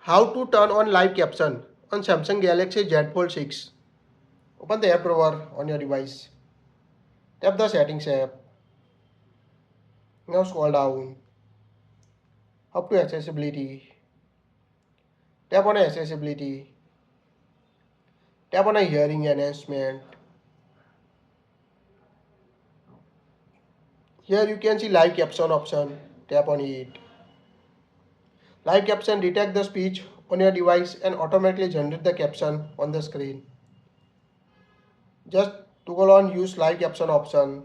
How to turn on live caption on Samsung Galaxy Z Fold 6. Open the app drawer on your device. Tap the settings app. Now scroll down up to accessibility. Tap on accessibility. Tap on a hearing enhancement. Here you can see live caption option. Tap on it. Live caption detect the speech on your device and automatically generate the caption on the screen. Just toggle on use live caption option.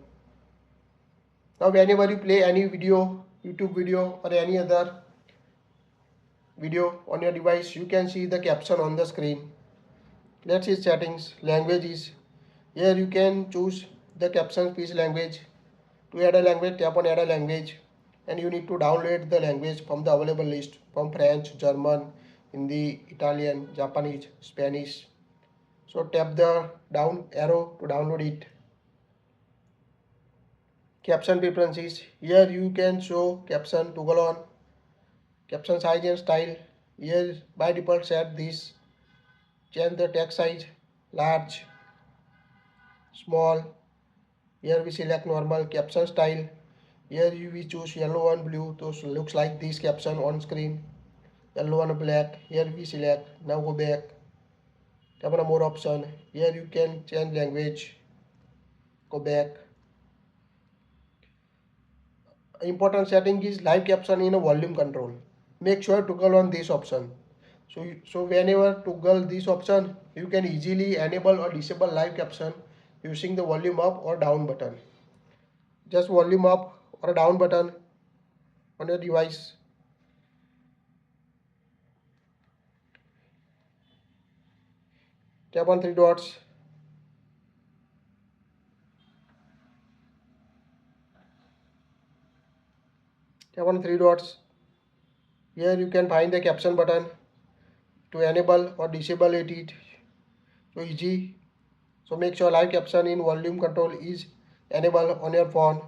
Now whenever you play any video, YouTube video or any other video on your device, you can see the caption on the screen. Let's see settings, languages. Here you can choose the caption speech language. To add a language, tap on add a language and you need to download the language from the available list from French, German, Hindi, Italian, Japanese, Spanish. So tap the down arrow to download it. Caption preferences. Here you can show caption, toggle on caption size and style. Here by default set this. Change the text size, large, small. Here we select normal. Caption style. Here we choose yellow and blue. So looks like this caption on screen. Yellow and black. Here we select. Now go back. Tap on more option. Here you can change language. Go back. Important setting is live caption in a volume control. Make sure to toggle on this option. So whenever toggle this option, you can easily enable or disable live caption using the volume up or down button. Just volume up or down button on your device. Tap on three dots. Tap on three dots. Here you can find the caption button to enable or disable it. So easy. So make sure live caption in volume control is enabled on your phone.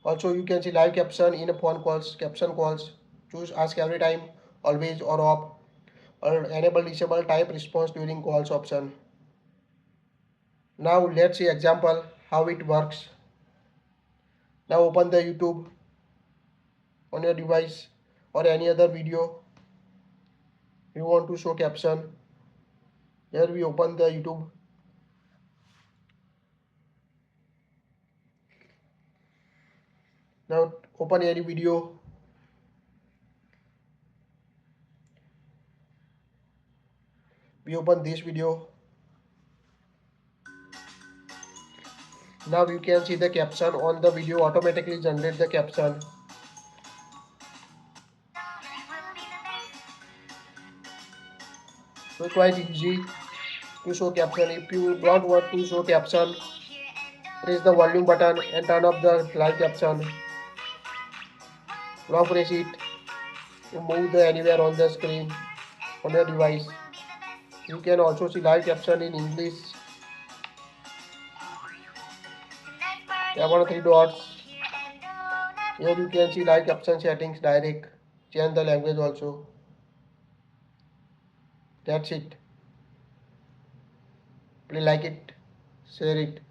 Also you can see live caption in a phone calls, caption calls. Choose ask every time, always or off, or enable disable type response during calls option. Now let's see example how it works. Now open the YouTube on your device or any other video you want to show caption. Here we open the YouTube. Now open any video. We open this video. Now you can see the caption on the video automatically generate the caption. So quite easy to show caption. If you don't want to show caption, press the volume button and turn off the live caption. Now press it to move the anywhere on the screen on your device. You can also see live caption in English. Tap on three dots. Here you can see live caption settings direct. Change the language also. That's it. Please like it, share it.